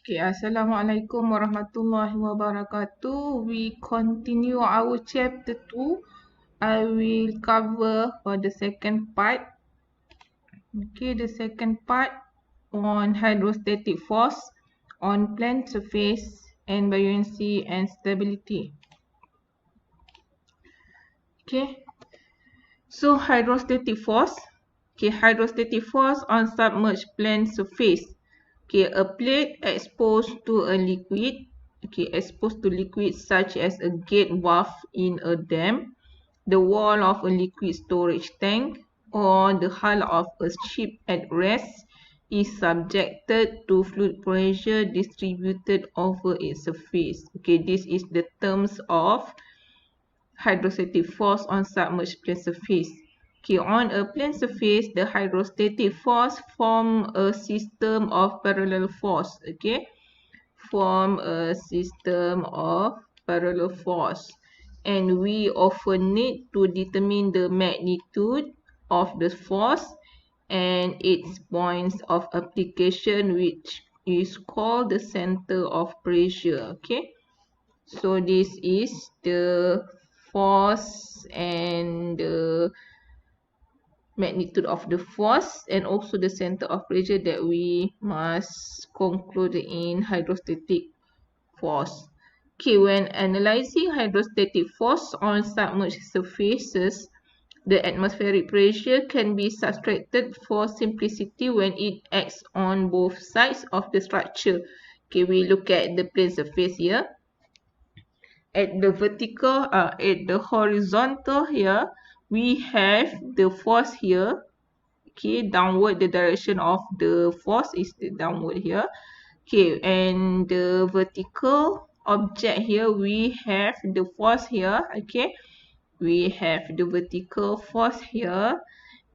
Okay, Assalamualaikum warahmatullahi wabarakatuh. We continue our chapter 2. I will cover for the second part. Okay, the second part on hydrostatic force on plane surface and buoyancy and stability. Okay, so hydrostatic force. Okay, hydrostatic force on submerged plane surface. Okay, a plate exposed to a liquid, exposed to liquids such as a gate valve in a dam, the wall of a liquid storage tank, or the hull of a ship at rest is subjected to fluid pressure distributed over its surface. Okay, this is the terms of hydrostatic force on submerged plane surface. Okay, on a plane surface, the hydrostatic force form a system of parallel force. Okay, form a system of parallel force, and we often need to determine the magnitude of the force and its points of application, which is called the center of pressure. Okay, so this is the force and the magnitude of the force and also the center of pressure that we must conclude in hydrostatic force. Okay, when analyzing hydrostatic force on submerged surfaces, the atmospheric pressure can be subtracted for simplicity when it acts on both sides of the structure. Okay, we look at the plane surface here. At the horizontal here, we have the force here. Okay, downward, the direction of the force is the downward here. Okay, and the vertical object here, we have the force here. Okay, we have the vertical force here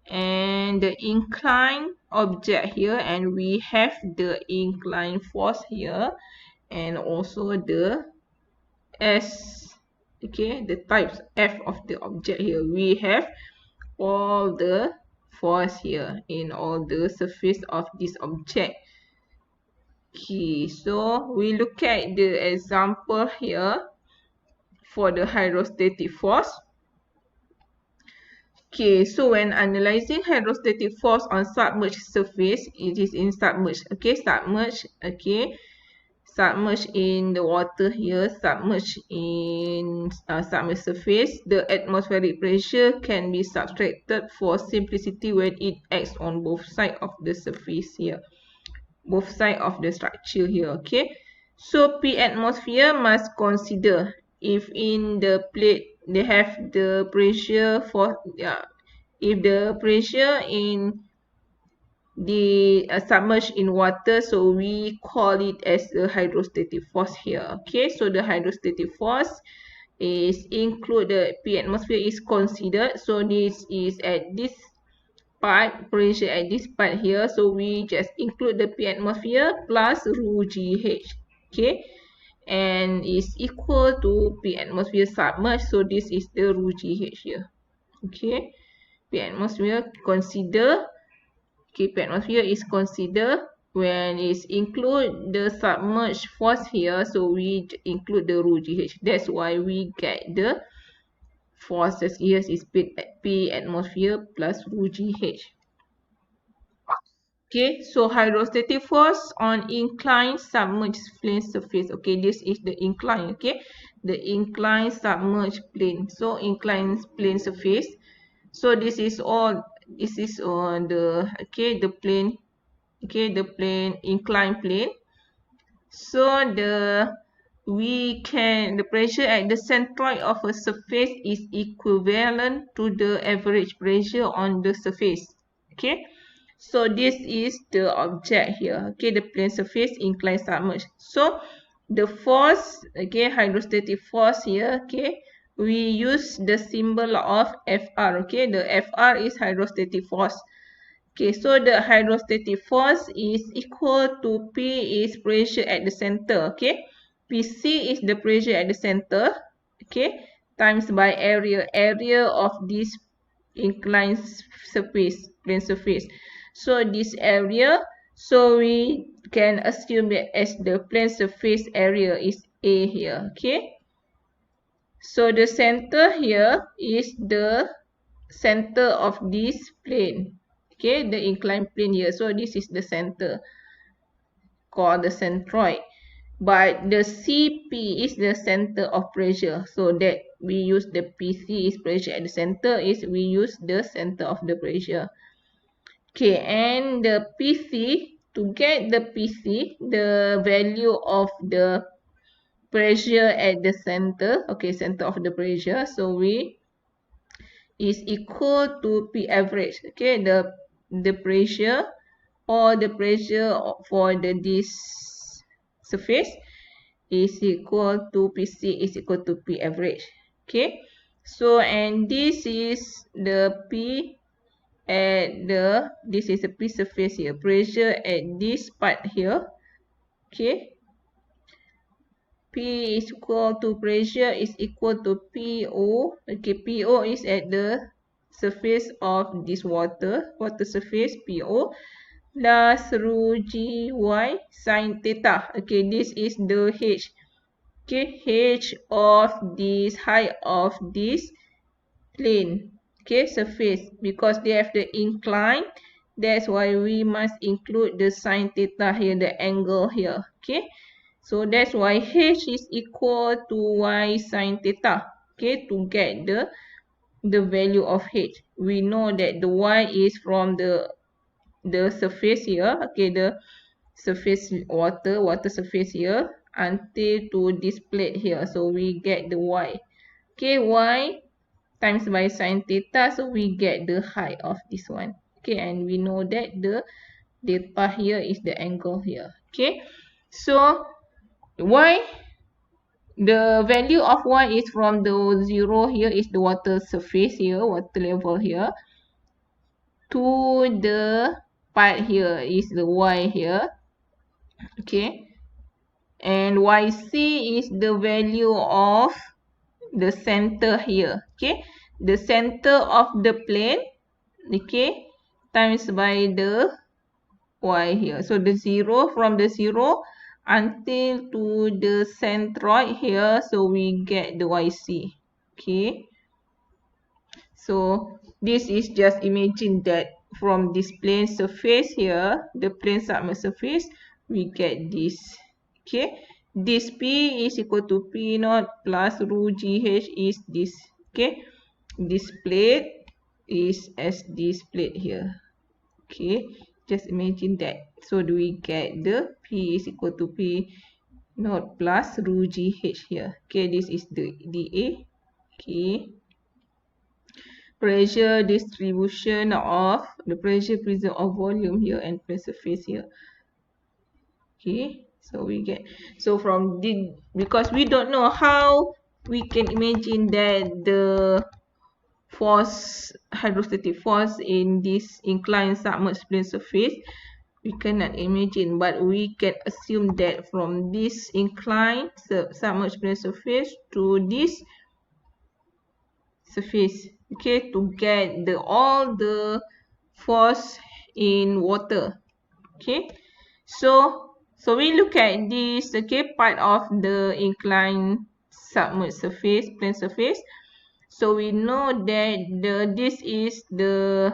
and the inclined object here, and we have the inclined force here and also the S, okay, the types F of the object here. We have all the force here in all the surface of this object. Okay, so we look at the example here for the hydrostatic force. Okay, so when analyzing hydrostatic force on submerged surface, it is in submerged. Okay, submerged. Okay, submerged in the water here, submerged in submerged surface. The atmospheric pressure can be subtracted for simplicity when it acts on both sides of the surface here, both sides of the structure here. Okay, so P atmosphere must consider if in the plate they have the pressure for if the pressure in the submerged in water, so we call it as the hydrostatic force here. Okay, so the hydrostatic force is include the P atmosphere is considered, so this is at this part, pressure at this part here, so we just include the P atmosphere plus rho GH. Okay, and is equal to P atmosphere submerged, so this is the rho GH here. Okay, P atmosphere consider. Okay, P atmosphere is considered when it's include the submerged force here, so we include the rho GH. That's why we get the forces here is P atmosphere plus rho GH. Okay, so hydrostatic force on inclined submerged plane surface. Okay, this is the incline. Okay, the inclined submerged plane. So inclined plane surface. So this is all. This is on the the plane. Okay, the plane, inclined plane. So the pressure at the centroid of a surface is equivalent to the average pressure on the surface. Okay, so this is the object here. Okay, the plane surface, inclined submerged. So the force, okay, hydrostatic force here, okay, we use the symbol of Fr. Okay, the Fr is hydrostatic force. Okay, so the hydrostatic force is equal to P is pressure at the center. Okay, PC is the pressure at the center. Okay, times by area of this inclined surface, plane surface. So this area, So we can assume that as the plane surface area is A here. Okay. So the center here is the center of this plane. Okay, the inclined plane here. So this is the center, called the centroid. But the CP is the center of pressure. So that we use the PC is pressure at the center, is we use the center of the pressure. Okay, and the PC, to get the PC, the value of the pressure at the center, okay, center of the pressure, so we is equal to P average. Okay, the pressure or the pressure for this surface is equal to PC is equal to P average. Okay, so and this is the P at this is the P surface here, pressure at this part here. Okay, P is equal to pressure is equal to PO. Okay, PO is at the surface of this water surface, PO, plus rho gy sin theta. Okay, this is the H. Okay, H of this height of this plane. Okay, surface, because they have the incline. That's why we must include the sin theta here, the angle here. Okay. So that's why H is equal to Y sin theta. Okay, to get the value of H. We know that the Y is from the surface here. Okay, the surface water surface here until to this plate here. So we get the Y. Okay, Y times by sin theta. So we get the height of this one. Okay, and we know that the theta here is the angle here. Okay, so Y, the value of Y is from the 0 here is the water surface here, water level here, to the part here is the Y here. Okay, and YC is the value of the center here. Okay, the center of the plane, okay, times by the Y here. So the 0, from the 0 until to the centroid here, so we get the YC. Okay, so this is just imagine that from this plane surface here, the plane submerged surface, we get this. Okay, this P is equal to P naught plus rho GH is this. Okay, this plate is as this plate here. Okay, just imagine that. So do we get the P is equal to P naught plus rho GH here. Okay, this is the dA. Okay, pressure distribution of the pressure prism of volume here and pressure surface here. Okay, so we get, so from the, because we don't know how we can imagine that the force, hydrostatic force in this inclined submerged plane surface, we cannot imagine, but we can assume that from this inclined submerged plane surface to this surface, okay, to get the all the force in water. Okay, so we look at this, okay, part of the inclined submerged surface, plane surface. So we know that this is the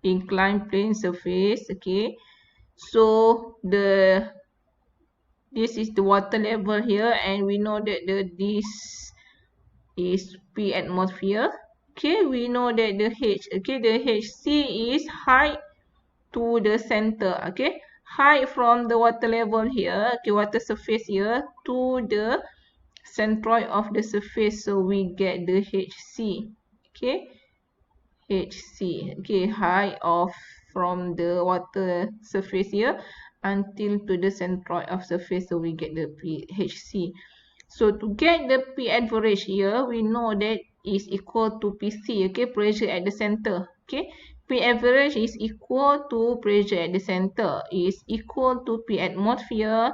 inclined plane surface. Okay, so this is the water level here, and we know that this is P atmosphere. Okay, we know that the H, okay, the HC is height to the center. Okay, height from the water level here, okay, water surface here, to the centroid of the surface. So we get the HC. Okay, HC. Okay, height of from the water surface here until to the centroid of surface. So we get the HC. So to get the P average here, we know that is equal to PC. Okay, pressure at the center. Okay, P average is equal to pressure at the center, is equal to P atmosphere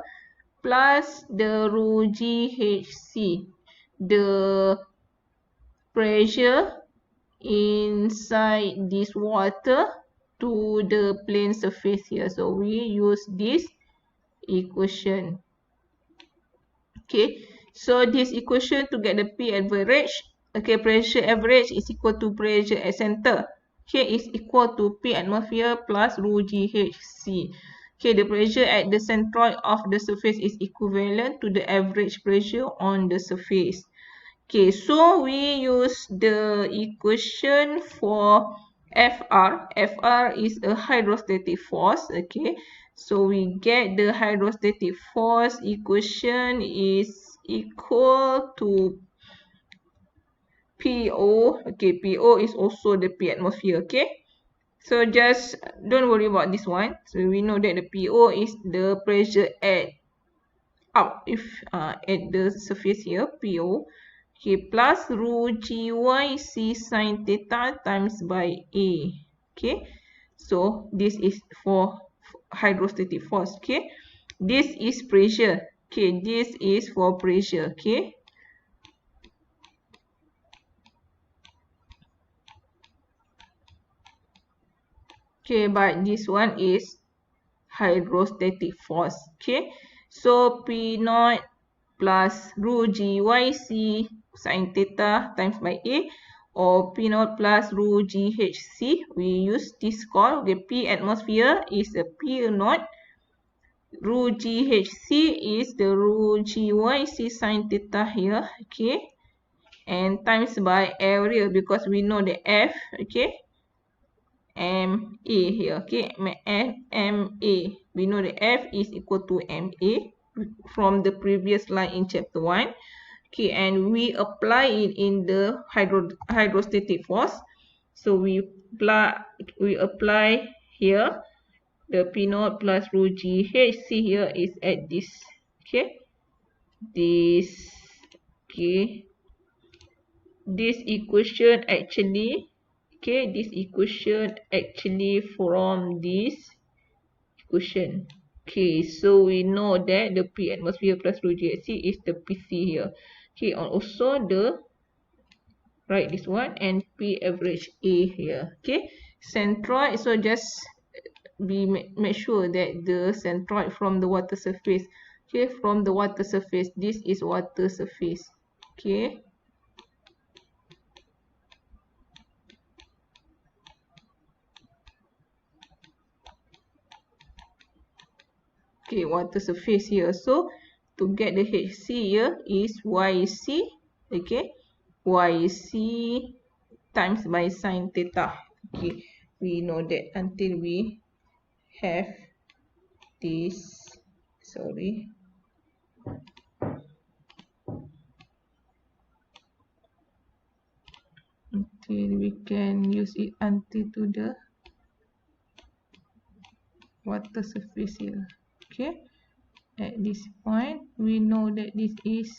plus the rho GHC, the pressure inside this water to the plane surface here. So we use this equation. Okay, so this equation to get the P average, okay, pressure average is equal to pressure at center. Okay, is equal to P atmosphere plus rho GHC. Okay, the pressure at the centroid of the surface is equivalent to the average pressure on the surface. Okay, so we use the equation for FR. FR is a hydrostatic force. Okay, so we get the hydrostatic force equation is equal to PO. Okay, PO is also the P atmosphere. Okay, so just don't worry about this one. So we know that the PO is the pressure at the surface here, PO. Okay, plus rho GYC sine theta times by A. Okay, so this is for hydrostatic force. Okay, this is pressure. Okay, this is for pressure. Okay, okay, but this one is hydrostatic force. Okay, so P naught plus rho GYC sine theta times by A, or P naught plus rho GHC. We use this call. Okay, P atmosphere is a P naught. Rho GHC is the rho GYC sine theta here. Okay, and times by area, because we know the F. Okay, MA here. Okay, MA. We know the F is equal to MA from the previous line in chapter 1. Okay, and we apply it in the hydrostatic force. So we apply here the P naught plus rho GHC here is at this. Okay, this. Okay, this equation actually. Okay, this equation actually from this equation. Okay, so we know that the P atmosphere plus rho GHC is the PC here. Okay, and also write this one and P average A here. Okay, centroid. So just make sure that the centroid from the water surface. Okay, from the water surface. This is water surface. Okay. Okay, water surface here. So to get the HC here is YC. Okay, YC times by sine theta. Okay, we know that until we have this. Sorry. Until we can use it until to the water surface here. Okay, at this point we know that this is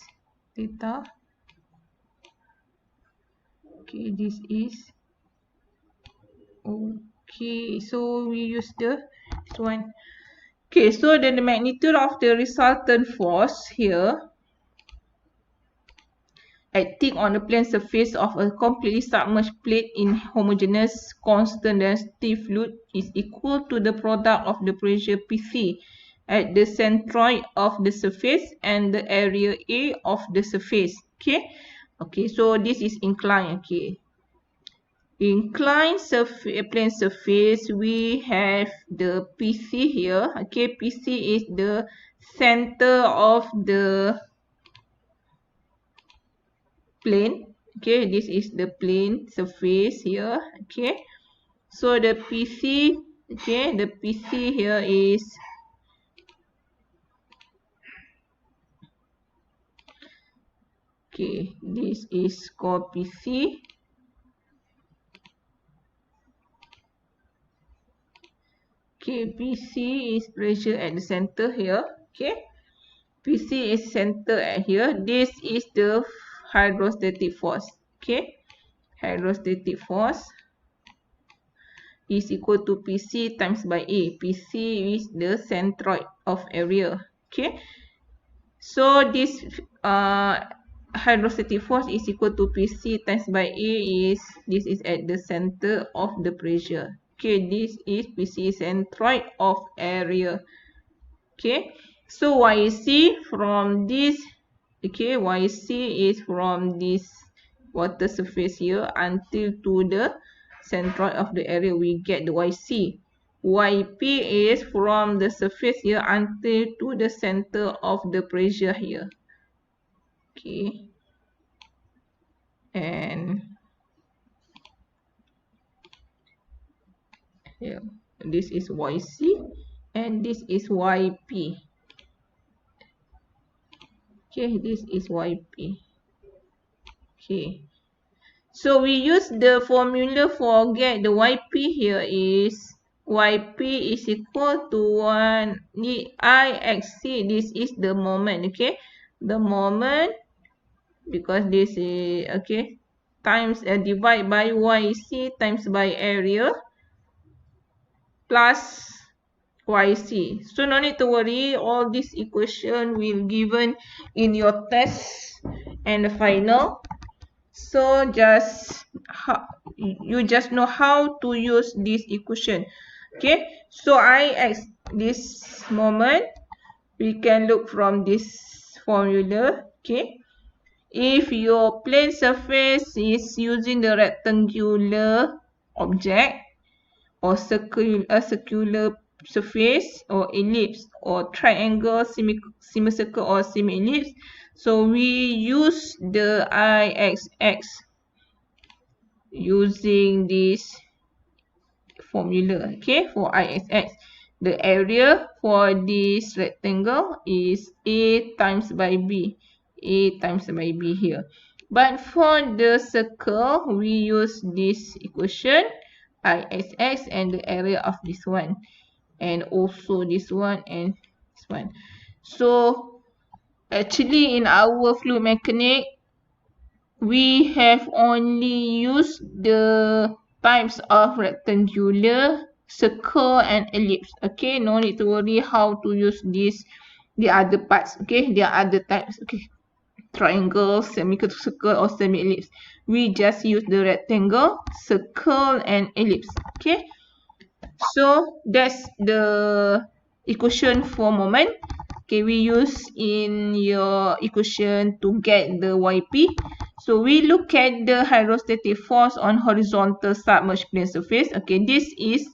theta. Okay, this is okay. So we use this one. Okay, so then the magnitude of the resultant force here acting on the plane surface of a completely submerged plate in homogeneous constant density fluid is equal to the product of the pressure PC at the centroid of the surface and the area A of the surface. Okay, okay, so this is inclined. Okay, inclined plane surface, we have the PC here. Okay, PC is the center of the plane. Okay, this is the plane surface here. Okay, so the PC, okay, the PC here is okay, this is called PC. Okay, PC is pressure at the center here. Okay, PC is center at here. This is the hydrostatic force. Okay, hydrostatic force is equal to PC times by A. PC is the centroid of area. Okay, so this hydrostatic force is equal to PC times by A is this is at the center of the pressure. Okay, this is PC centroid of area. Okay, so YC from this, okay, YC is from this water surface here until to the centroid of the area, we get the YC. YP is from the surface here until to the center of the pressure here. Okay, and here this is YC and this is YP. Okay, this is YP. Okay, so we use the formula for get the YP here is YP is equal to 1 IXC. This is the moment, okay? The moment, because this is, okay, times divide by YC times by area plus YC. So no need to worry, all this equation will given in your test and the final. So you just know how to use this equation. Okay, so IX, this moment, we can look from this formula. Okay, if your plane surface is using the rectangular object or circular surface or ellipse or triangle, semicircle or semi-ellipse, so we use the IXX using this formula. Okay, for IXX, the area for this rectangle is A times by B. A times by B here. But for the circle, we use this equation, IXX, and the area of this one. And also this one and this one. So, actually in our fluid mechanics, we have only used the types of rectangular, circle and ellipse. Okay, no need to worry how to use this, the other parts. Okay, there are other types. Okay, triangle, semicircle or semi-ellipse. We just use the rectangle, circle and ellipse. Okay, so that's the equation for moment. Okay, we use in your equation to get the YP. So we look at the hydrostatic force on horizontal submerged plane surface. Okay, this is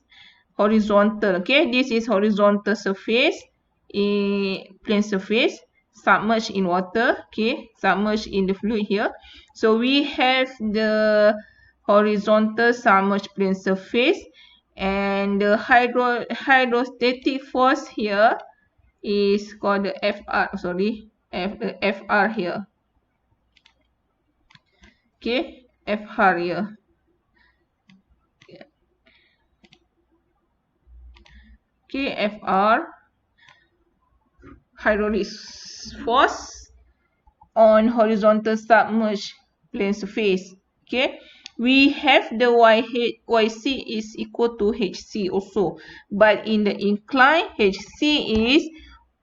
horizontal. Okay, this is horizontal surface, plane surface, submerged in water. Okay, submerged in the fluid here. So we have the horizontal submerged plane surface, and the hydrostatic force here is called the FR. Sorry, FR here. Okay, FR here. Okay, FR, hydraulic force on horizontal submerged plane surface. Okay, we have the YC is equal to HC also, but in the incline, HC is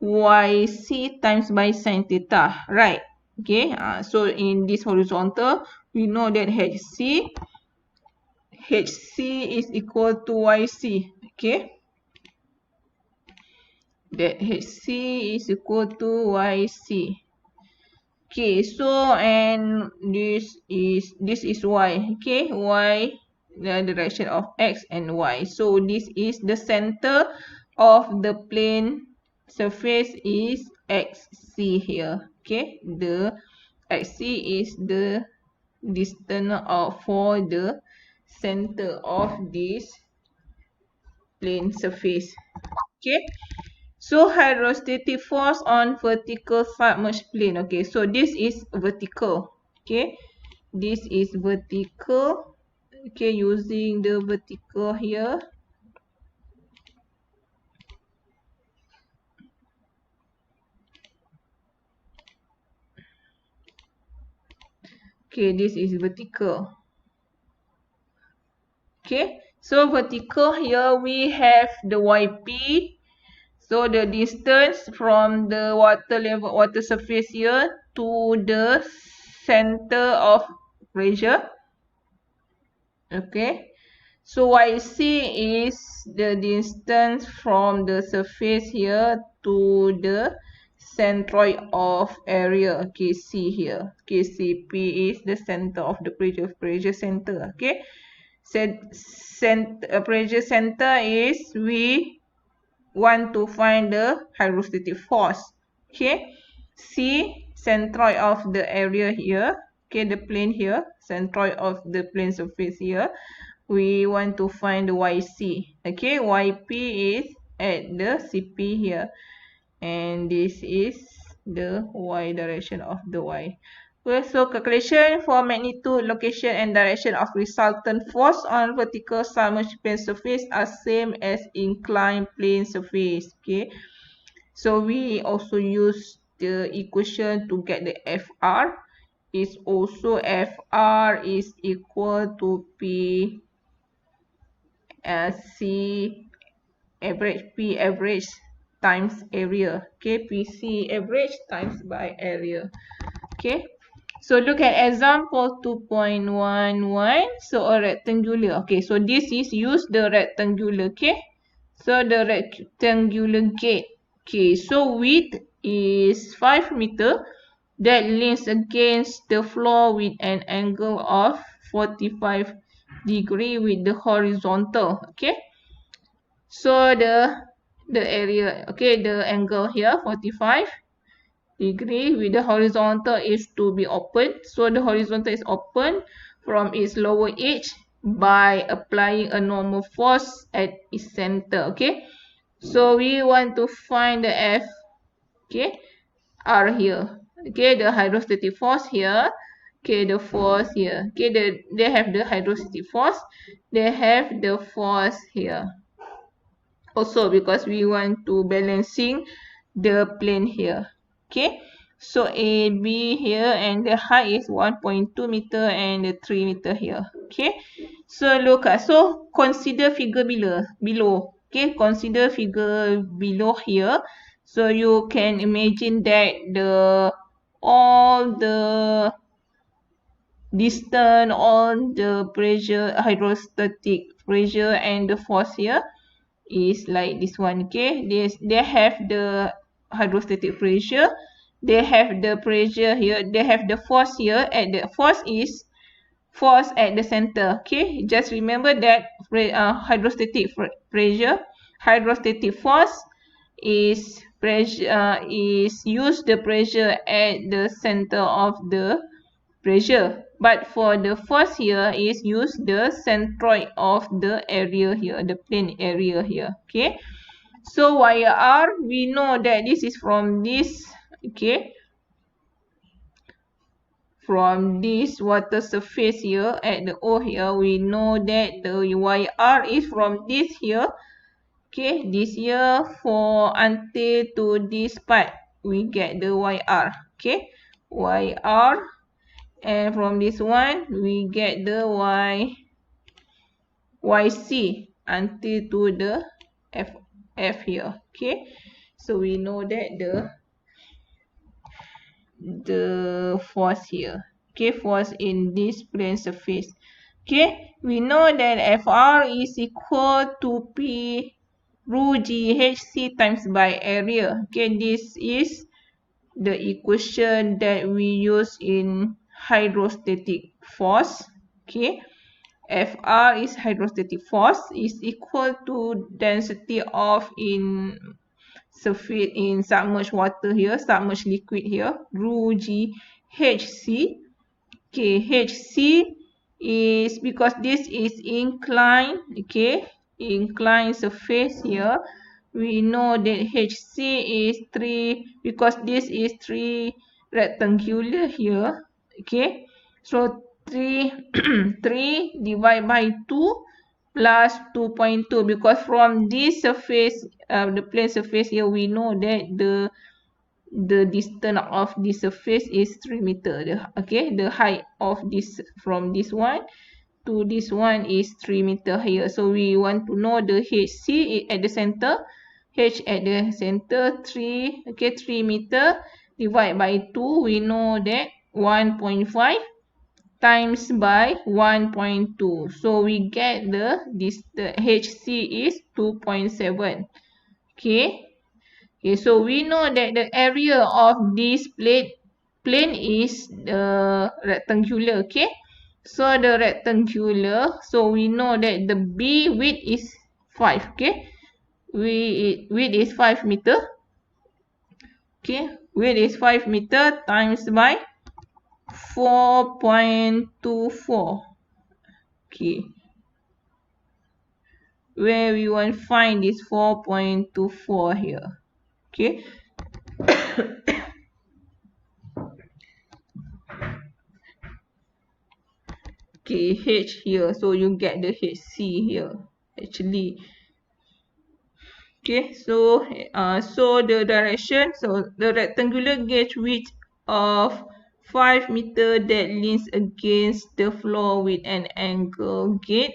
YC times by sin theta, right? Okay, so in this horizontal, we know that HC is equal to YC. Okay, that HC is equal to YC. Okay, so and this is Y. Okay, Y, the direction of X and Y. So this is the center of the plane surface is XC here. Okay, the XC is the distance for the center of this plane surface. Okay, so hydrostatic force on vertical submerged plane. Okay, so this is vertical. Okay, this is vertical. Okay, using the vertical here. Okay, this is vertical. Okay, so vertical here we have the YP. So the distance from the water surface here to the center of pressure. Okay, So YC is the distance from the surface here to the centroid of area KC here. KCP is the center of the pressure center. Okay, pressure center is we want to find the hydrostatic force. Okay, C centroid of the area here. Okay, the plane here, centroid of the plane surface here. We want to find the YC. Okay, YP is at the CP here, and this is the Y direction of the Y. Okay, so calculation for magnitude, location and direction of resultant force on vertical submerged plane surface are same as inclined plane surface. Okay, so we also use the equation to get the FR. Is also FR is equal to P C average, P average times area. Okay, PC average times by area. Okay, so look at example 2.11. So a rectangular. Okay, so this is use the rectangular. Okay, so the rectangular gate. Okay, so width is 5 meter that leans against the floor with an angle of 45 degree with the horizontal. Okay, so the area, okay, the angle here 45 degree with the horizontal is to be open. So the horizontal is open from its lower edge by applying a normal force at its center. Okay, so we want to find the F. Okay, R here. Okay, the hydrostatic force here. Okay, the force here. Okay, they have the hydrostatic force. They have the force here. Also because we want to balancing the plane here. Okay, so AB here and the height is 1.2 meter and the 3 meter here. Okay, so look at, so consider figure below. Okay, consider figure below here. So you can imagine that all the distance, all the pressure, hydrostatic pressure and the force here is like this one. Okay, they have the hydrostatic pressure, they have the pressure here, they have the force here, and the force is force at the center. Okay, just remember that hydrostatic pressure, hydrostatic force is pressure is use the pressure at the center of the pressure, but for the force here is use the centroid of the area here, the plane area here. Okay, so YR, we know that this is from this. Okay, from this water surface here at the O here, we know that the YR is from this here. Okay, this here for until to this part, we get the YR. Okay, YR, and from this one we get the YC until to the F here. Okay, so we know that the force here. Okay, force in this plane surface. Okay, we know that FR is equal to P rho GHC times by area. Okay, this is the equation that we use in hydrostatic force. Okay, FR is hydrostatic force is equal to density of in surface in submerged water here, submerged liquid here, rho GHC. Okay, HC is because this is inclined. Okay, inclined surface here. We know that HC is 3 because this is 3 rectangular here. Okay, so 3 3 divided by 2 plus 2.2 because from this surface, the plane surface here, we know that the distance of this surface is 3 meter. Okay, the height of this from this one to this one is 3 meter here. So we want to know the HC at the center. H at the center 3. Okay, 3 meter divided by 2. We know that 1.5 times by 1.2. So we get the HC is 2.7. Okay. Okay, so we know that the area of this plane is rectangular. Okay. So the rectangular, so we know that the B width is 5. Okay. Width is 5 meter. Okay. Width is 5 meter times by 4.24. Okay. Where we want to find this 4.24 here. Okay. Okay, H here. So you get the HC here. Actually. Okay, so the direction, so the rectangular gauge width of 5 meter that leans against the floor with an angle gate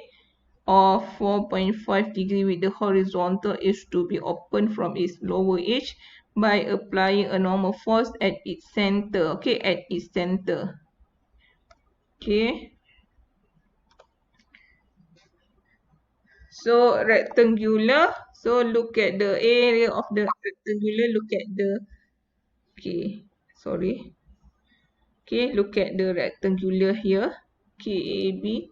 of 4.5 degree with the horizontal is to be opened from its lower edge by applying a normal force at its center. Okay, at its center. Okay. So rectangular. So look at the area of the rectangular. Look at the, okay, sorry. Okay, look at the rectangular here. KAB.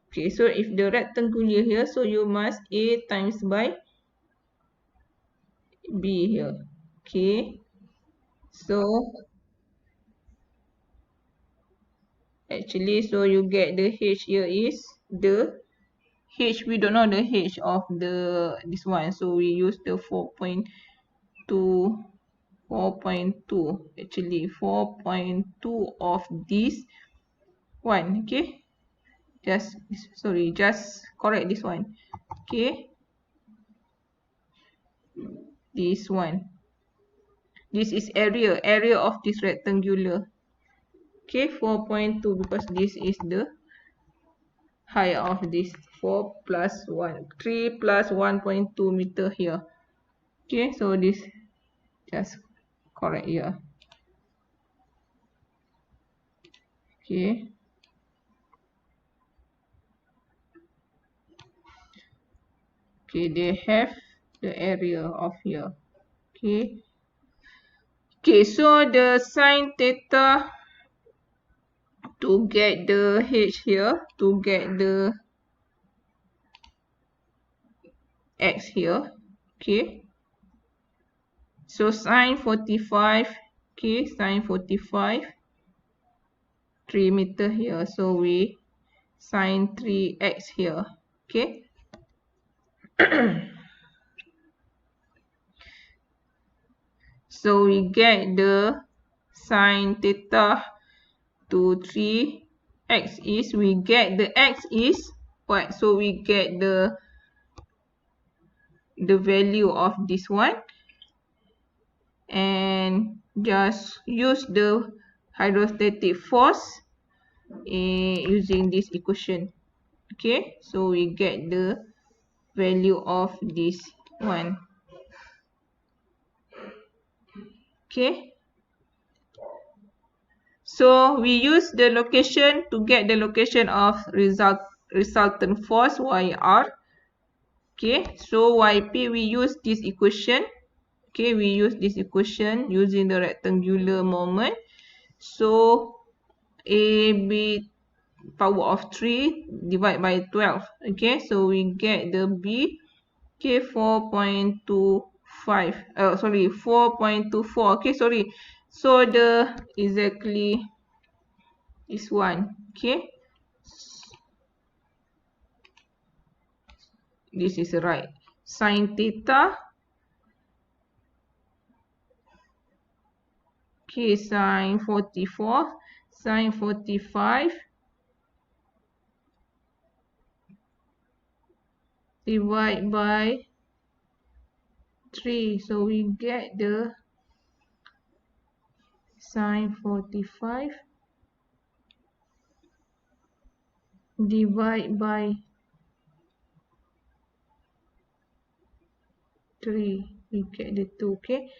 Okay, so if the rectangular here, so you must A times by B here. Okay. So actually, so you get the H here is the H. We don't know the H of this one. So we use the 4.2. 4.2 actually 4.2 of this one. Okay, just correct this one. Okay, this one, this is area of this rectangular. Okay, 4.2 because this is the height of this 4 plus 1 3 plus 1.2 meter here. Okay, so this just correct here. Okay. Okay, they have the area of here. Okay. Okay, so the sine theta to get the H here, to get the X here. Okay. So sine 45. Okay, sine 45. 3 meter here. So we sine 3x here. Okay. So we get the sine theta to 3x is, we get the x is what? So we get the value of this one and just use the hydrostatic force using this equation. Okay, so we get the value of this one. Okay, so we use the location to get the location of resultant force YR. Okay, so YP we use this equation. Okay, we use this equation using the rectangular moment. So AB power of 3 divided by 12. Okay, so we get the B. Okay, 4.25. Sorry, 4.24. Okay, sorry. So the exactly this one. Okay, this is right. Sine theta. Okay, sine 44. Sine 45. Divide by 3. So we get the sine 45 divide by 3. We get the 2. Okay.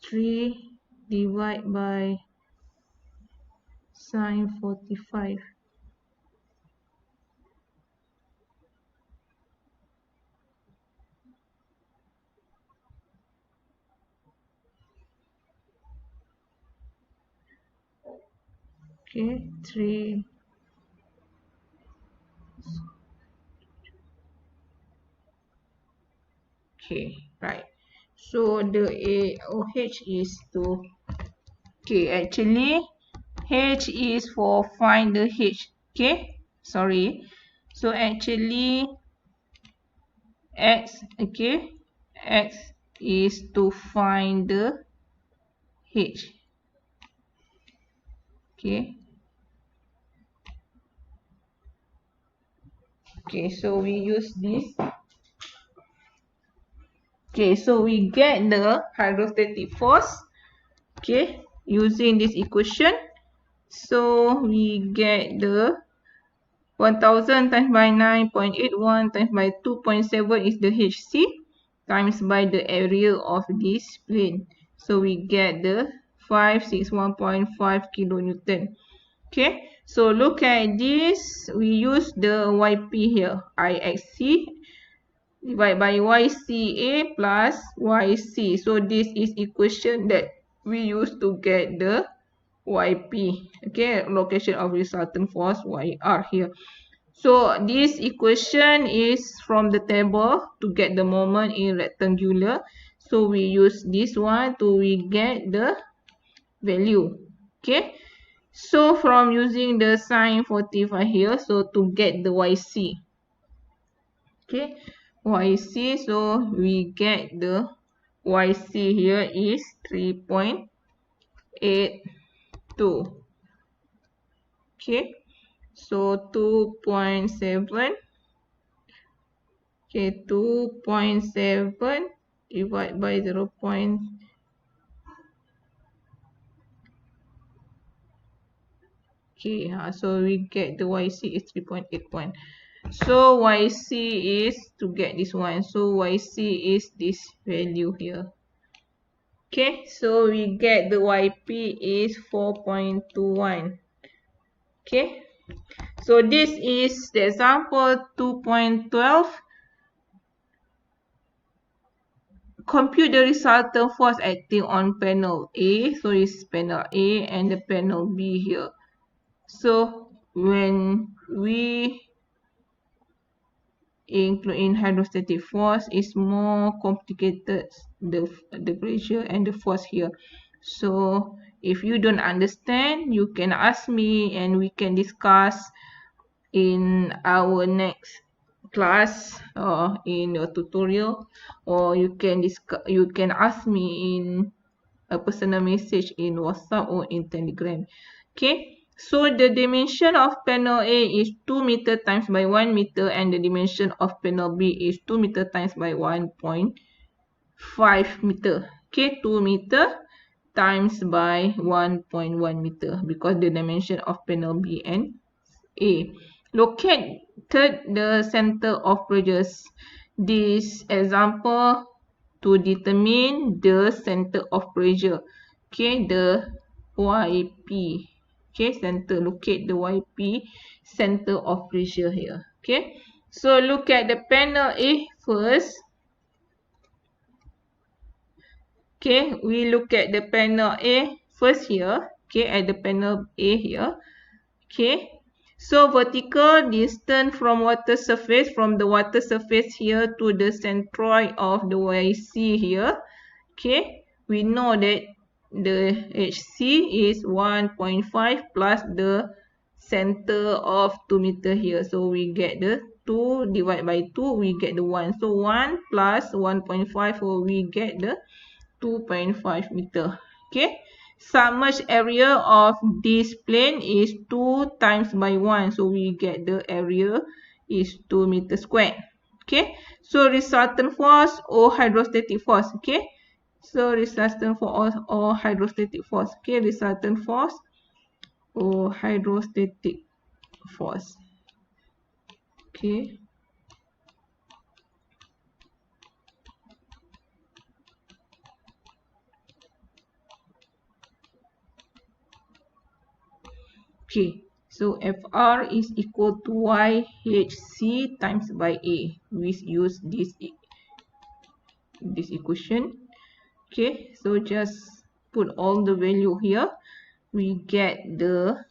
3 divide by sine 45. Okay, 3. Okay, right. So the AOH is to, okay, actually H is for find the H. Okay, sorry. So actually X, okay, X is to find the H. Okay. Okay, so we use this. Okay, so we get the hydrostatic force. Okay, using this equation. So we get the 1000 times by 9.81 times by 2.7 is the HC times by the area of this plane. So we get the 561.5 kilonewton. Okay, so look at this. We use the YP here, IXC divided by YCA plus YC. So this is equation that we use to get the YP. Okay, location of resultant force YR here. So this equation is from the table to get the moment in rectangular. So we use this one to we get the value. Okay. So from using the sine 45 here, so to get the YC. Okay. YC, so we get the YC here is 3.82. Okay. So 2.7. Okay, 2.7 divided by 0. Okay, so we get the YC is 3.81. So YC is to get this one. So YC is this value here. Okay, so we get the YP is 4.21. Okay, so this is the example 2.12. Compute the resultant force acting on panel A. So it's panel A and the panel B here. So when we include in hydrostatic force, it's more complicated, the pressure and the force here. So if you don't understand, you can ask me and we can discuss in our next class or in your tutorial, or you can ask me in a personal message in WhatsApp or in Telegram. Okay, so the dimension of panel A is 2 meter times by 1 meter and the dimension of panel B is 2 meter times by 1.5 meter. Okay, 2 meter times by 1.1 meter because the dimension of panel B and A. Locate the center of pressures. This example to determine the center of pressure. Okay, the YP. Okay, center. Locate the YP center of pressure here. Okay, so look at the panel A first. Okay, we look at the panel A first here. Okay, at the panel A here. Okay, so vertical distance from water surface, from the water surface here to the centroid of the YC here. Okay, we know that the HC is 1.5 plus the center of 2 meter here. So we get the 2 divided by 2, we get the 1. So 1 plus 1.5, so we get the 2.5 meter. Okay, submerged area of this plane is 2 times by 1. So we get the area is 2 meter squared. Okay, so resultant force or hydrostatic force. Okay, so resultant force or hydrostatic force. Okay, resultant force or hydrostatic force. Okay. Okay, so Fr is equal to YHC times by A. We use this equation. Okay, so just put all the value here. We get the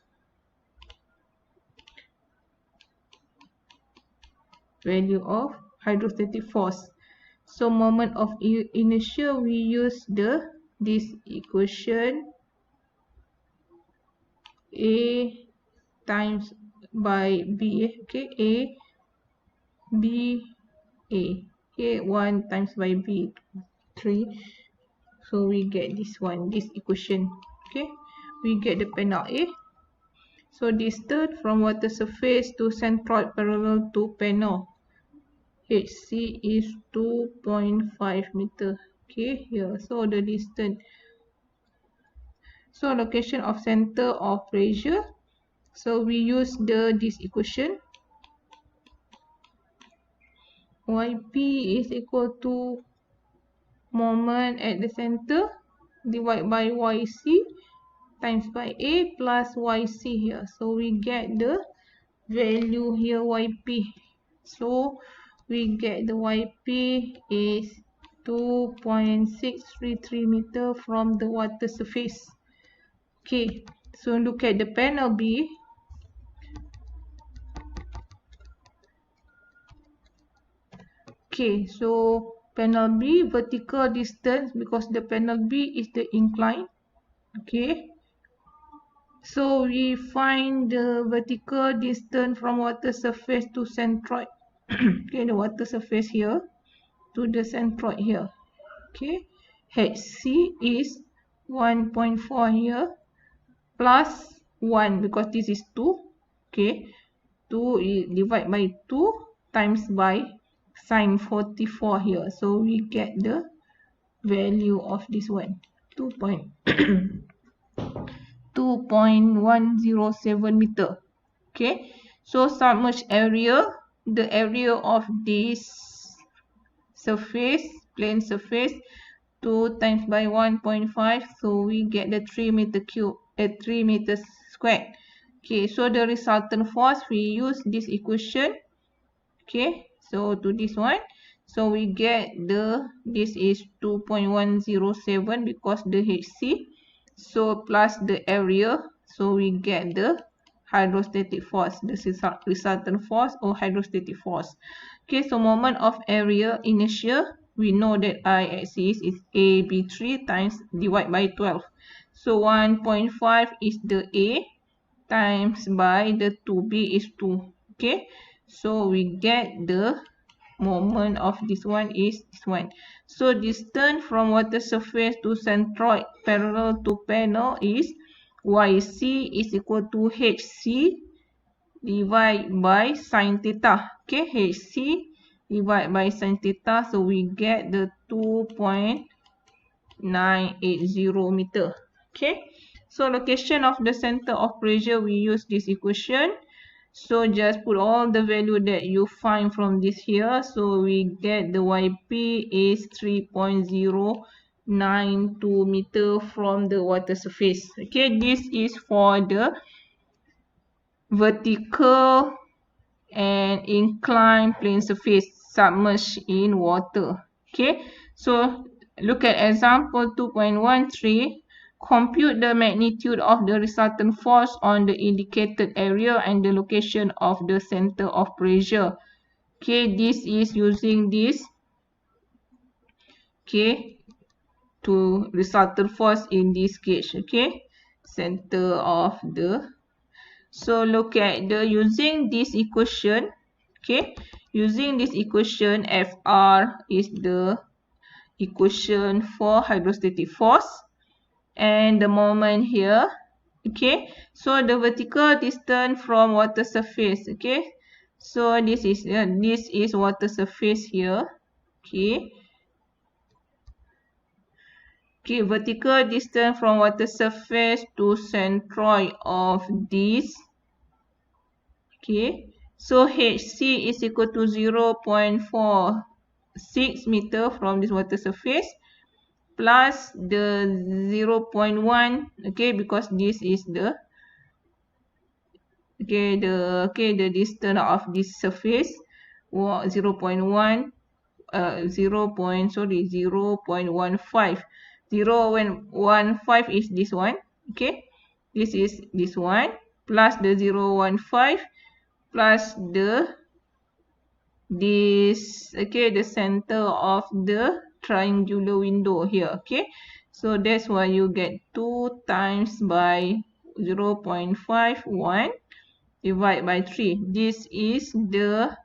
value of hydrostatic force. So moment of inertia, we use this equation A times by B. Okay, A B A. Okay, 1 times by B 3. So we get this one, this equation. Okay, we get the panel A. So distance from water surface to centroid parallel to panel HC is 2.5 meter. Okay, here. So the distance. So location of center of pressure. So we use this equation. YP is equal to moment at the center divided by YC times by A plus YC here. So we get the value here YP. So we get the YP is 2.633 meter from the water surface. Okay, so look at the panel B. Okay, so panel B vertical distance, because the panel B is the incline. Okay, so we find the vertical distance from water surface to centroid. Okay, the water surface here to the centroid here. Okay, HC is 1.4 here plus 1 because this is 2. Okay, 2 is divided by 2 times by sine 44 here. So we get the value of this one, 2.107 meter. Okay, so submerged area, the area of this surface, plane surface, 2 times by 1.5, so we get the 3 meter cube at 3 meters squared. Okay, so the resultant force, we use this equation. Okay, so to this one, so we get this is 2.107 because the HC, so plus the area, so we get the hydrostatic force, the resultant force or hydrostatic force. Okay, so moment of area inertia, we know that I-axis is AB3 times divided by 12. So 1.5 is the A times by the 2B is 2. Okay, so we get the moment of this one is this one. So distance from water surface to centroid parallel to panel is YC is equal to HC divided by sine theta. Okay, HC divided by sine theta. So we get the 2.980 meter. Okay, so location of the center of pressure, we use this equation. So just put all the value that you find from this here. So we get the YP is 3.092 meter from the water surface. Okay, this is for the vertical and inclined plane surface submerged in water. Okay, so look at example 2.13. Compute the magnitude of the resultant force on the indicated area and the location of the center of pressure. Okay, this is using this. Okay, to resultant force in this case. Okay, center of the. So look at the using this equation. Okay, using this equation, Fr is the equation for hydrostatic force. And the moment here. Okay, so the vertical distance from water surface. Okay, so this is water surface here. Okay, okay, vertical distance from water surface to centroid of this. Okay, so HC is equal to 0.46 meter from this water surface plus the 0.1. Okay, because this is the the distance of this surface was 0.1 0.15 0.15 is this one. Okay, this is this one plus the 0.15 plus the center of the triangular window here. Okay, so that's why you get 2 times by 0.51 divided by 3. This is the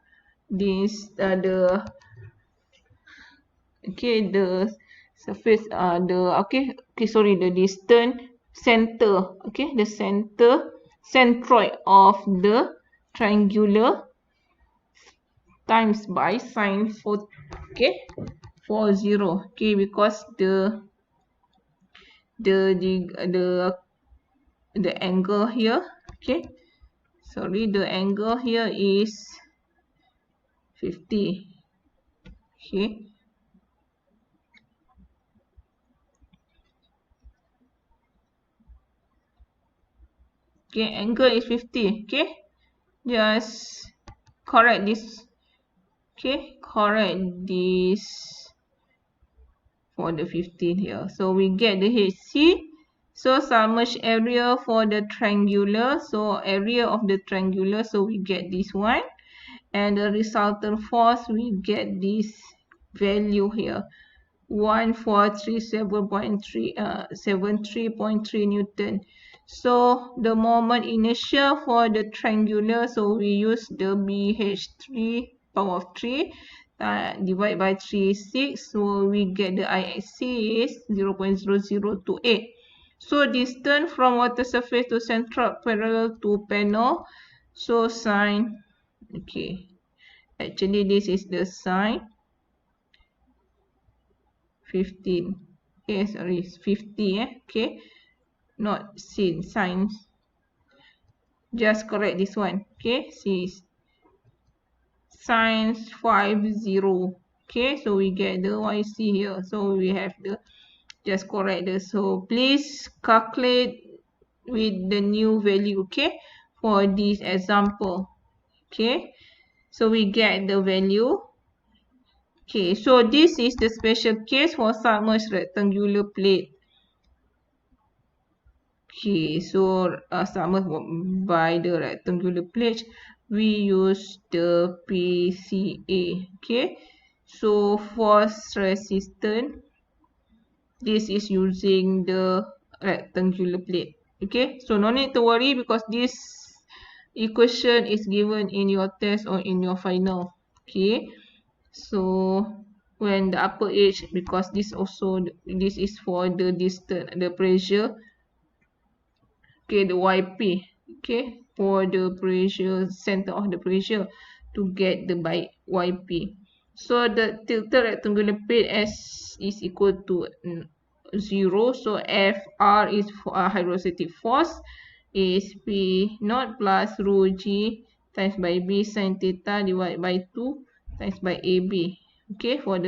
surface the distance center, the centroid of the triangular times by sine 40, 40, because the angle here, the angle here is 50. Angle is 50. Just correct this. Correct this for the 15 here. So we get the HC. So submerged area for the triangular. So area of the triangular. So we get this one. And the resultant force, we get this value here. 1437.3 Newton. So the moment inertia for the triangular, so we use the BH3 power of 3 divided by 36. So we get the IXC is 0.0028. So distance from water surface to central parallel to panel. So sine, actually this is the sine 15. 50. Not sin, sine. Just correct this one. See, sine 50. So we get the YC here. So we have the, just correct this. So please calculate with the new value, for this example. So we get the value. So this is the special case for submerged rectangular plate. So submerged by the rectangular plate, we use the PCA. So force resistance, this is using the rectangular plate. So no need to worry because this equation is given in your test or in your final. So when the upper edge, because this is for the distance, the pressure, the YP, for the pressure, center of the pressure, to get the by YP. So the tilted rectangular plate S is equal to 0. So FR is for hydrostatic force is P naught plus rho G times by B sin theta divided by 2 times by AB. For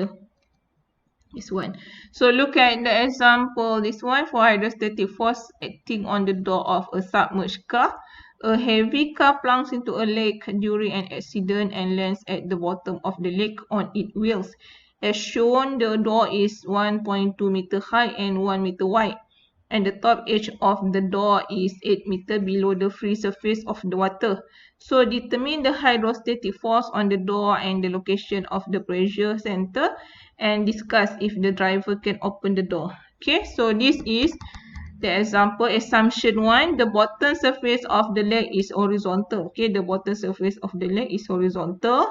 this one. So look at the example, this one, for hydrostatic force acting on the door of a submerged car. A heavy car plunges into a lake during an accident and lands at the bottom of the lake on its wheels. As shown, the door is 1.2 meter high and 1 meter wide, and the top edge of the door is 8 meter below the free surface of the water. So determine the hydrostatic force on the door and the location of the pressure center, and discuss if the driver can open the door. So this is the example. Assumption 1, the bottom surface of the lake is horizontal. The bottom surface of the lake is horizontal.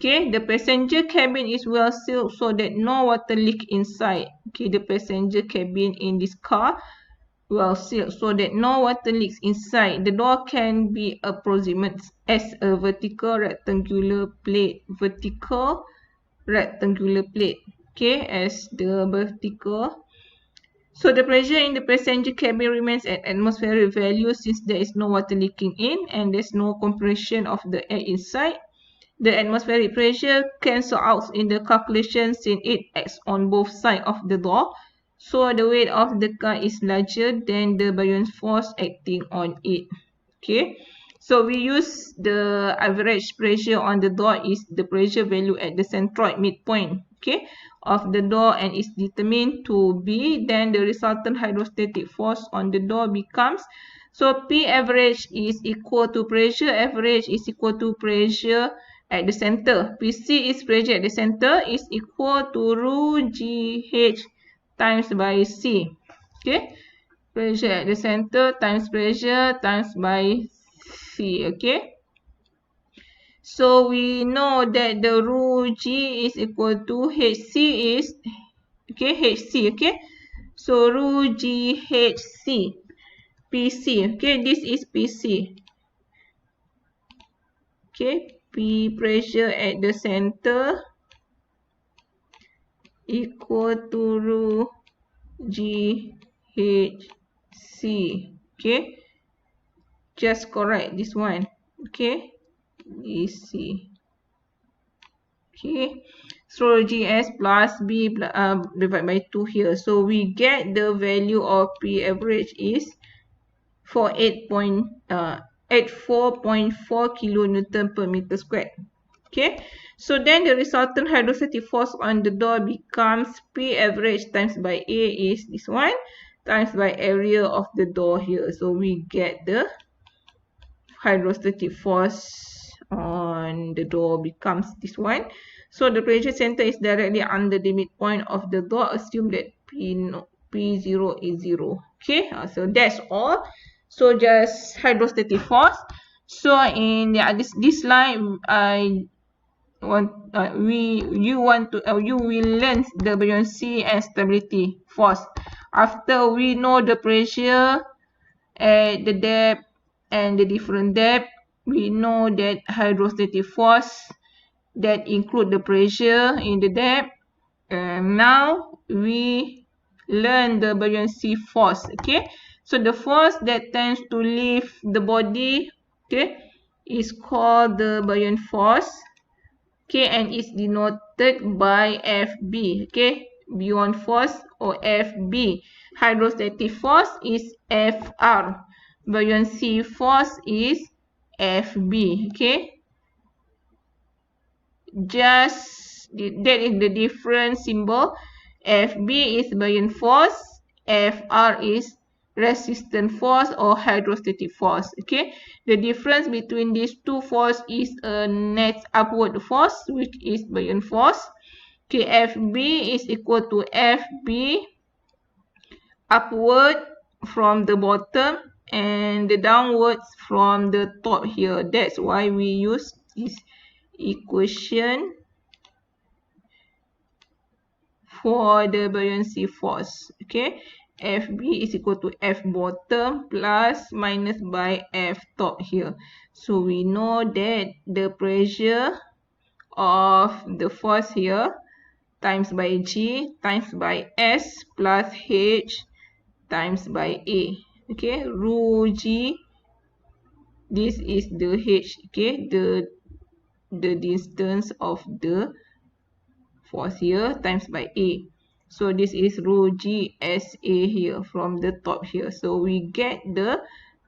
The passenger cabin is well sealed so that no water leak inside. The passenger cabin in this car well sealed so that no water leaks inside. The door can be approximated as a vertical rectangular plate. As the vertical. So the pressure in the passenger cabin remains at atmospheric value since there is no water leaking in and there's no compression of the air inside. The atmospheric pressure cancels out in the calculation since it acts on both sides of the door. So the weight of the car is larger than the buoyant force acting on it. So we use the average pressure on the door is the pressure value at the centroid midpoint, okay, of the door, and is determined to be, then the resultant hydrostatic force on the door becomes, so P average is equal to pressure average is equal to pressure at the center. PC is pressure at the center is equal to rho GH times by C, okay. Pressure at the center times pressure times by C, okay. So we know that the rho G is equal to HC is, okay, HC, okay. So rho GHC, PC, okay, this is PC. Okay, P pressure at the center equal to rho GHC, okay. Just correct this one, okay. DC. Okay, so GS plus B divided by 2 here. So we get the value of P average is 84.4 kilonewton per meter squared. Okay, so then the resultant hydrostatic force on the door becomes P average times by A is this one times by area of the door here. So we get the hydrostatic force on the door becomes this one. So the pressure center is directly under the midpoint of the door. Assume that P0 is 0. Okay, so that's all. So just hydrostatic force. So in this line, you will learn the buoyancy and stability force. After we know the pressure at the depth and the different depth, we know that hydrostatic force that include the pressure in the depth. And now we learn the buoyancy force, okay. So the force that tends to lift the body, okay, is called the buoyant force, okay, and it's denoted by FB, okay, buoyant force or FB. Hydrostatic force is FR. Buoyancy force is FB, okay. Just that is the different symbol. FB is buoyant force, FR is resistant force or hydrostatic force, okay. The difference between these two forces is a net upward force, which is buoyant force, okay. FB is equal to FB upward from the bottom and the downwards from the top here. That's why we use this equation for the buoyancy force, okay. FB is equal to F bottom plus minus by F top here. So we know that the pressure of the force here times by G times by S plus H times by A, okay. Rho G, this is the H, okay, the distance of the force here times by A. So this is rho G S A here from the top here. So we get the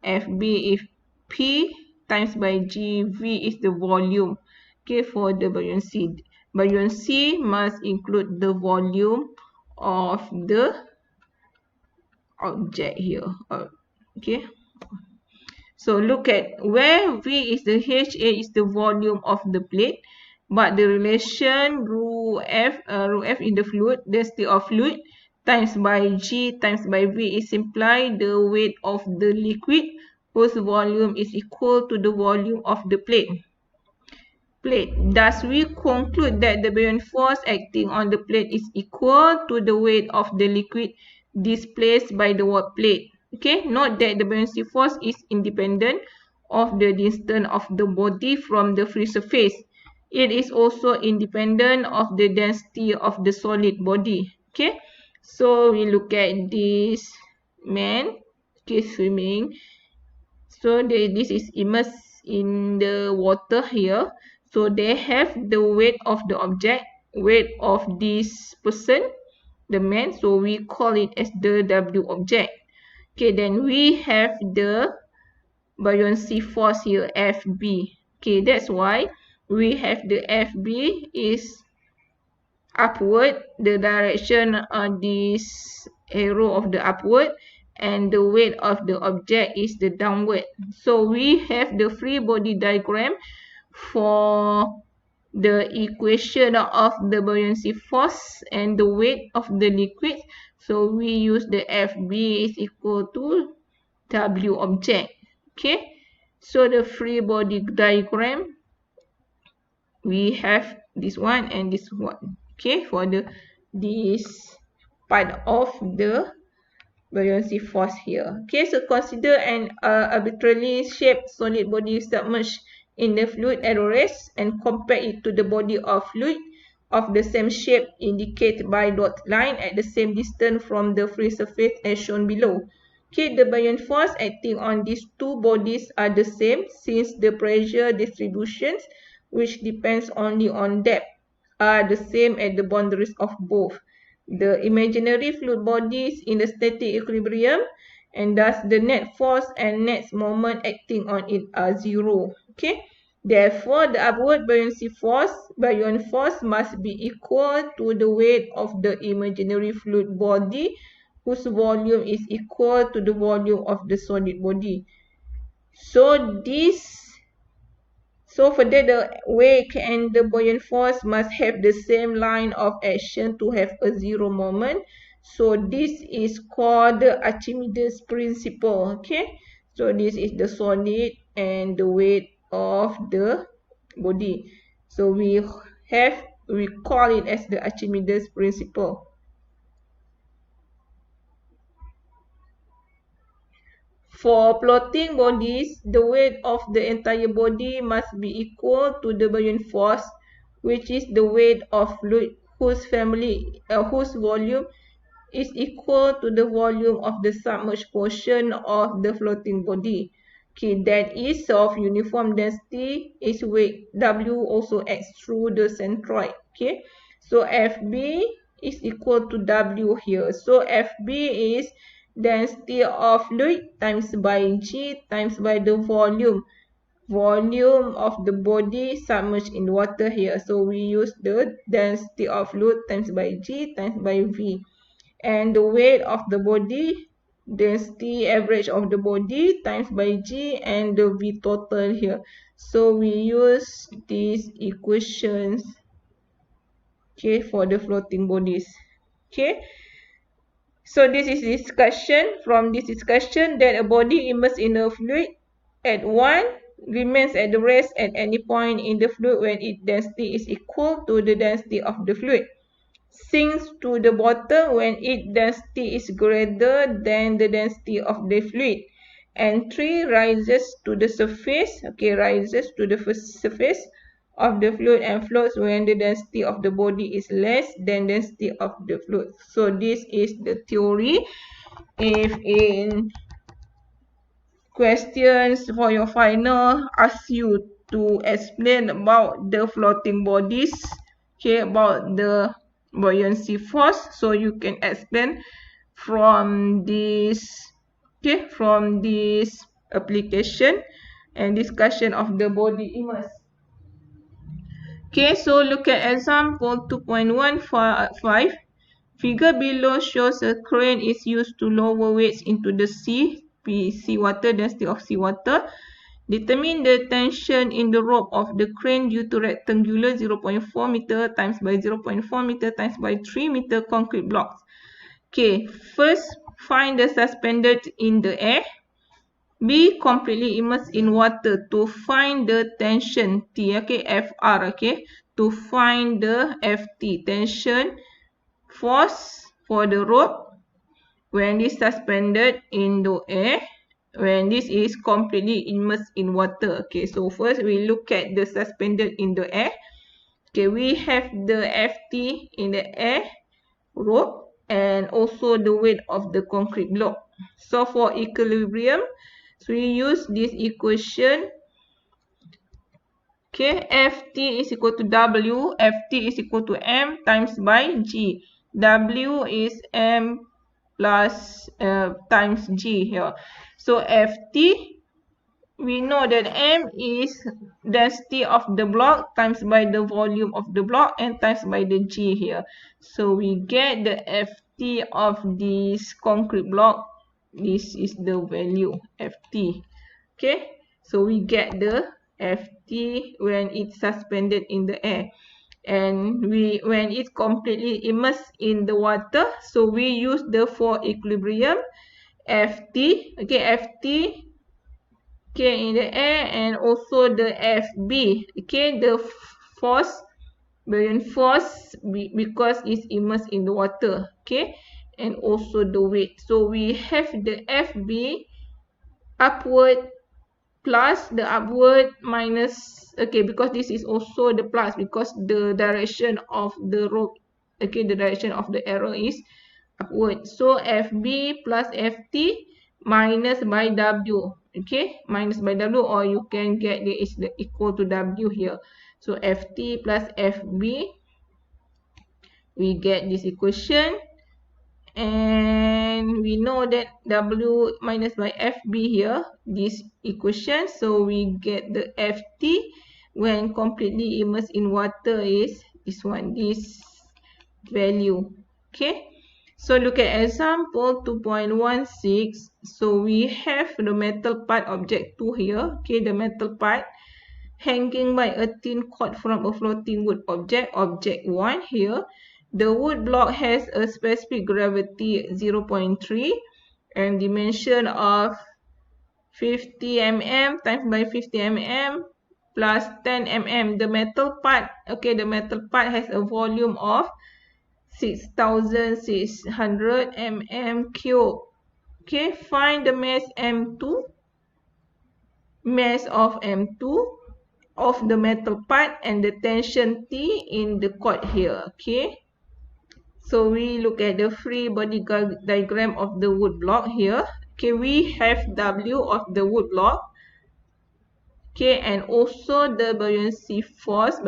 FB if P times by G, V is the volume, okay, for the buoyancy. Buoyancy must include the volume of the object here, okay. So look at where V is the HA is the volume of the plate, but the relation rho F in the fluid, density of fluid, times by G times by V is simply the weight of the liquid whose volume is equal to the volume of the plate. Thus, we conclude that the buoyant force acting on the plate is equal to the weight of the liquid displaced by the work plate. Okay, note that the buoyancy force is independent of the distance of the body from the free surface. It is also independent of the density of the solid body. Okay, so we look at this man, okay, swimming. So this is immersed in the water here. So they have the weight of the object, weight of this person, the man. So we call it as the W object. Okay, then we have the buoyancy force here, FB. Okay, that's why we have the FB is upward, the direction on this arrow of the upward, and the weight of the object is the downward. So we have the free body diagram for the equation of the buoyancy force and the weight of the liquid. So we use the FB is equal to W object. Okay, so the free body diagram, we have this one and this one. Okay, for this part of the buoyancy force here. Okay, so consider an arbitrarily shaped solid body submerged in the fluid at rest and compare it to the body of fluid of the same shape indicated by dot line at the same distance from the free surface as shown below. Okay, the buoyant force acting on these two bodies are the same since the pressure distributions, which depends only on depth, are the same at the boundaries of both the imaginary fluid bodies in the static equilibrium, and thus the net force and net moment acting on it are zero. Okay, therefore the upward buoyancy force, buoyant force, must be equal to the weight of the imaginary fluid body whose volume is equal to the volume of the solid body. So further, the weight and the buoyant force must have the same line of action to have a zero moment. So this is called the Archimedes Principle. Okay, so this is the solid and the weight of the body. So we call it as the Archimedes Principle. For floating bodies, the weight of the entire body must be equal to the buoyant force, which is the weight of fluid whose volume is equal to the volume of the submerged portion of the floating body. Okay, that is of uniform density is weight W also acts through the centroid. Okay, so FB is equal to W here. So FB is density of fluid times by G times by the volume of the body submerged in water here. So we use the density of fluid times by G times by V, and the weight of the body, density average of the body times by G, and the V total here. So we use these equations, okay, for the floating bodies. Okay, so this is discussion. From this discussion, that a body immersed in a fluid at 1 remains at the rest at any point in the fluid when its density is equal to the density of the fluid, sinks to the bottom when its density is greater than the density of the fluid, and 3 rises to the surface, okay, rises to the surface of the fluid and floats when the density of the body is less than density of the fluid. So this is the theory. If in questions for your final ask you to explain about the floating bodies, okay, about the buoyancy force, so you can explain from this, okay, from this application and discussion of the body immerse. Okay, so look at example 2.155. Figure below shows a crane is used to lower weights into the seawater, density of seawater. Determine the tension in the rope of the crane due to rectangular 0.4 meter times by 0.4 meter times by 3 meter concrete blocks. Okay, first find the suspended in the air. Be completely immersed in water to find the tension T, okay, FR, okay, to find the FT, tension force for the rope when this suspended in the air, when this is completely immersed in water. Okay, so first we look at the suspended in the air. Okay, we have the FT in the air rope and also the weight of the concrete block. So for equilibrium, so we use this equation. Okay, Ft is equal to W, Ft is equal to M times by G. W is M plus times G here. So Ft, we know that M is density of the block times by the volume of the block and times by the G here. So we get the Ft of this concrete block. This is the value Ft. Okay, so we get the Ft when it's suspended in the air. And when it's completely immersed in the water, so we use the for equilibrium Ft, okay, Ft, okay, in the air, and also the Fb, okay, the force, buoyant force, because it's immersed in the water, okay, and also the weight. So we have the Fb upward plus the upward minus, okay, because this is also the plus because the direction of the rope, okay, the direction of the arrow is upward. So Fb plus Ft minus by W, okay, minus by W, or you can get it is equal to W here. So Ft plus Fb, we get this equation. And we know that W minus by Fb here, this equation. So we get the Ft when completely immersed in water is this one, this value. Okay. So look at example 2.16. So we have the metal part object 2 here. Okay, the metal part hanging by a thin cord from a floating wood object 1 here. The wood block has a specific gravity 0.3 and dimension of 50 mm times by 50 mm plus 10 mm. The metal part, okay, the metal part has a volume of 6,600 mm cube. Okay, find the mass M2, mass of M2 of the metal part and the tension T in the cord here. Okay. So we look at the free body diagram of the wood block here. Okay, we have W of the wood block. Okay, and also the buoyant force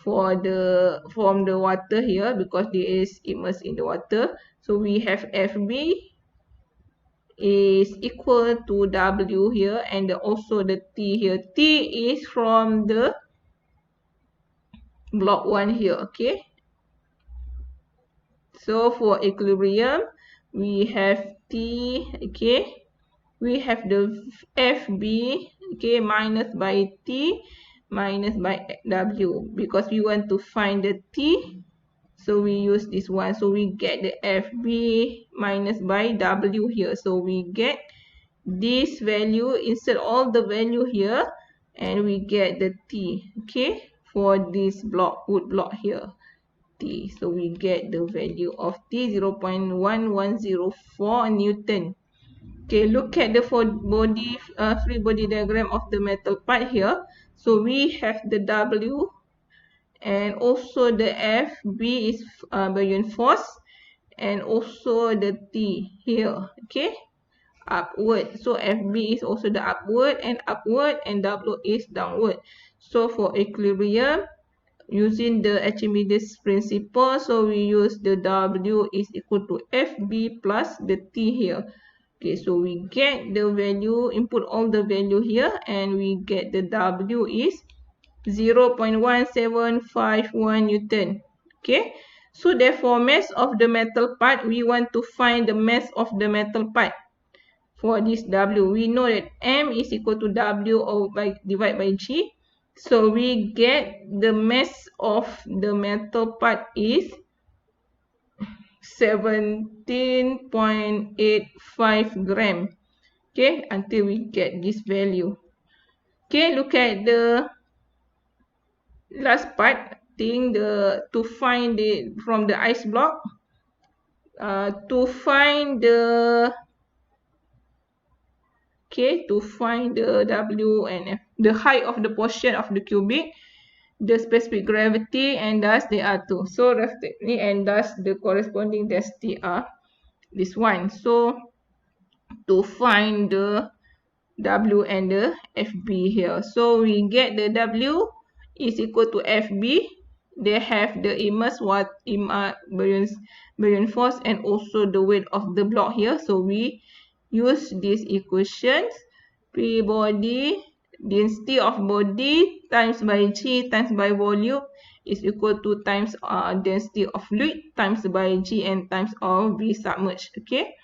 from the water here because it is immersed in the water. So we have Fb is equal to W here, and also the T here. T is from the block 1 here. Okay. So for equilibrium, we have T, okay, we have the Fb, okay, minus by T minus by W because we want to find the T. So we use this one. So we get the Fb minus by W here. So we get this value, insert all the value here, and we get the T, okay, for this block, wood block here. T. So we get the value of T 0.1104 Newton. Okay, look at the free body diagram of the metal part here. So we have the W and also the Fb is buoyant force and also the T here. Okay, upward. So Fb is also the upward and W is downward. So for equilibrium, using the Archimedes Principle, so we use the W is equal to Fb plus the T here. Okay, so we get the value, input all the value here, and we get the W is 0.1751 Newton. Okay, so therefore mass of the metal part, we want to find the mass of the metal part. For this W, we know that M is equal to W divided by G. So we get the mass of the metal part is 17.85 gram. Okay, until we get this value. Okay, look at the last part thing, to find it from the ice block. To find the W and F, the height of the portion of the cubic, the specific gravity, and thus they are 2. So respectively, and thus the corresponding density are this one. So to find the W and the Fb here, so we get the W is equal to Fb. They have the immersed buoyant force and also the weight of the block here. So we use these equations free body, density of body times by G times by volume is equal to times density of fluid times by G and times of V submerged. Okay,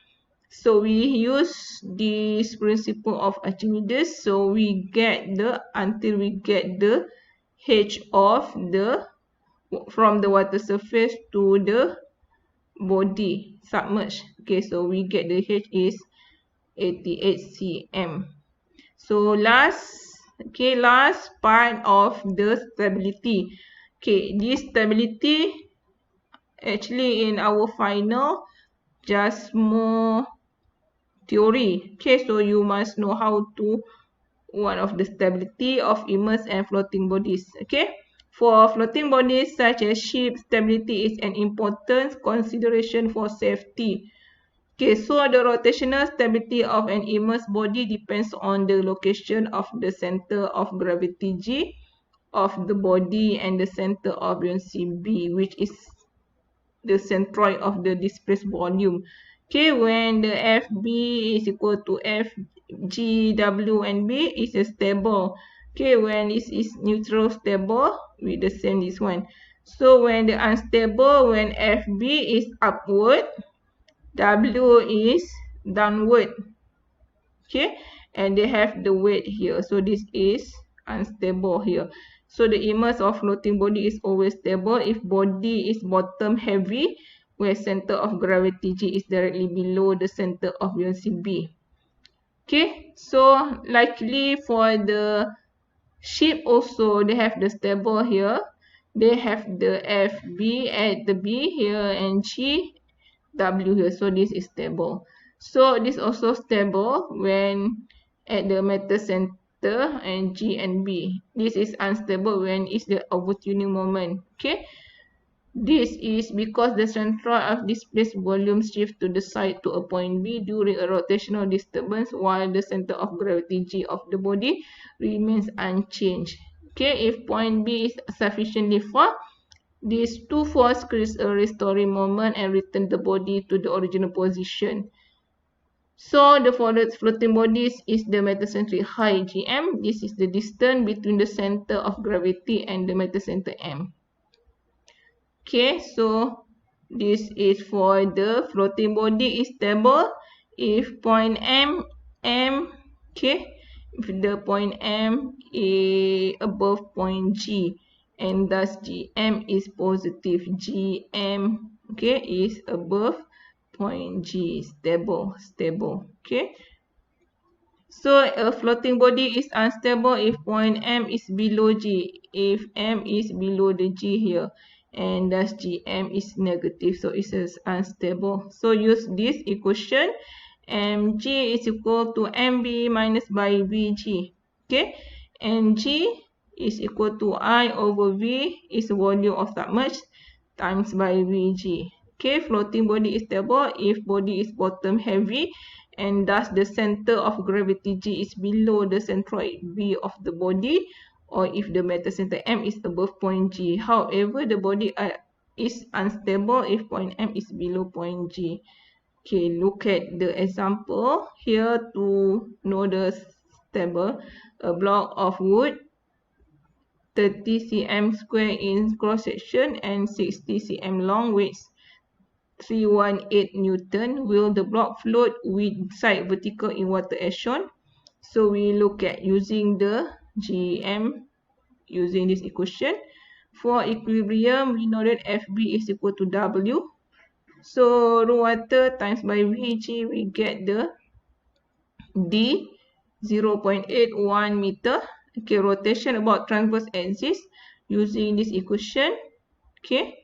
so we use this principle of Archimedes, so we get the until we get the H of the from the water surface to the body submerged. Okay, so we get the H is 88 cm. So last part of the stability. Okay, this stability actually in our final just more theory. Okay, so you must know how to one of the stability of immersed and floating bodies. Okay, for floating bodies such as ship, stability is an important consideration for safety. Okay, so the rotational stability of an immersed body depends on the location of the center of gravity G of the body and the center of buoyancy B, which is the centroid of the displaced volume. Okay, when the FB is equal to FG, W, and B is a stable. Okay, when it is neutral stable, with the same this one. So when the unstable, when FB is upward, W is downward. Okay, and they have the weight here. So this is unstable here. So the immerse of floating body is always stable if body is bottom heavy, where center of gravity G is directly below the center of buoyancy B. Okay, so likely for the ship also, they have the stable here. They have the FB at the B here and G W here, so this is stable. So this also stable when at the metal center and G and B. This is unstable when it's the overtuning moment. Okay, this is because the centroid of displaced volume shifts to the side to a point B during a rotational disturbance, while the center of gravity G of the body remains unchanged. Okay, if point B is sufficiently far, these two forces create a restoring moment and return the body to the original position. So the floating bodies is the metacentric height Gm. This is the distance between the center of gravity and the metacenter M. Okay, so this is for the floating body is stable if point M, okay, if the point M is above point G, and thus Gm is positive. Gm, okay, is above point G, stable. Okay, so a floating body is unstable if point M is below G, if M is below the G here, and thus Gm is negative, so it is unstable. So use this equation, mg is equal to mb minus by vg. Okay, mg is equal to I over v is volume of submerged times by vg. Okay, floating body is stable if body is bottom heavy, and thus the center of gravity G is below the centroid B of the body, or if the metacenter M is above point G. However, the body is unstable if point M is below point G. Okay, look at the example here to know the stable. A block of wood, 30 cm square in cross section and 60 cm long, weighs 318 Newton. Will the block float with side vertical in water as shown? So we look at using the Gm using this equation. For equilibrium, we know that Fb is equal to W. So room water times by Vg, we get the D 0.81 meter. Okay, rotation about transverse axis using this equation. Okay,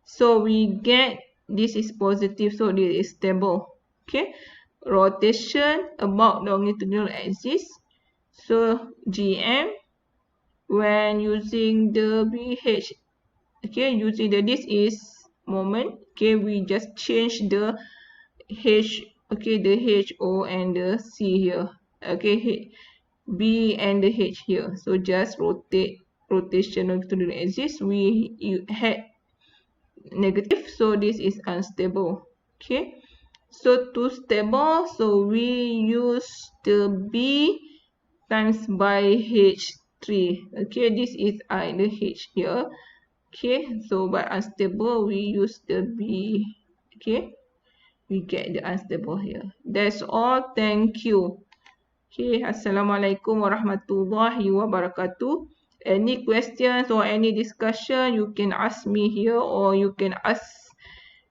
so we get this is positive, so this is stable. Okay, rotation about longitudinal axis. So Gm when using the BH, okay, using the this is moment. Okay, we just change the H, okay, the HO and the C here. Okay, B and the H here. So just rotate rotation to the axis. We had negative, so this is unstable. Okay, so to stable, so we use the B times by H3. Okay, this is I, the H here. Okay, so by unstable, we use the B. Okay, we get the unstable here. That's all. Thank you. Okay, Assalamualaikum warahmatullahi wabarakatuh. Any questions or any discussion, you can ask me here, or you can ask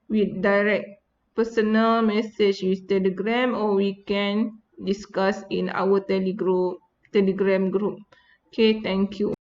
with direct personal message with Telegram, or we can discuss in our Telegram group. Okay, thank you.